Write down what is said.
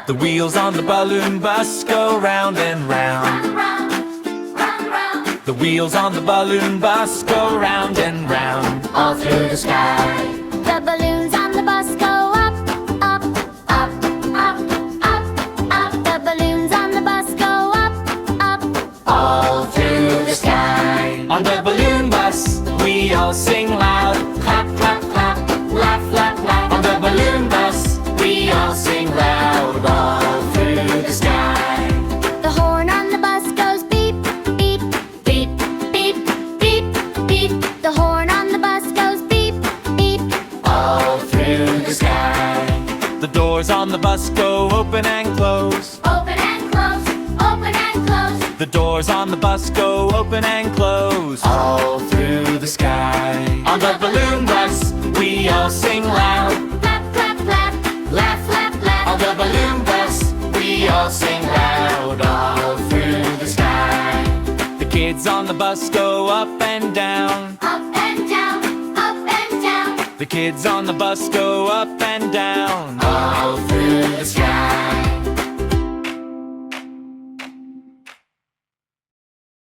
The wheels on the balloon bus go round and round. The wheels on the balloon bus go round and round, all through the sky. The balloons on the bus go up, up, up, up, up, up. The balloons on the bus go up, up, All through the sky. On the balloon bus, we all sing loud. Clap, clap, clap, laugh, laugh, laugh. On the balloon bus, we all sing loud, all through the sky. The horn on the bus goes beep, beep, beep, beep, beep, beep. The horn on the bus goes beep, beep, All through the sky. The doors on the bus go open and close. open and close, open and close. The doors on the bus go open and close, all through the sky. On the balloon bus, we all sing loud. Clap, clap, clap, laugh, laugh, laugh. On the balloon bus, we all sing loud, all through the sky. The kids on the bus go up and down. Up and down, up and down. The kids on the bus go up and down,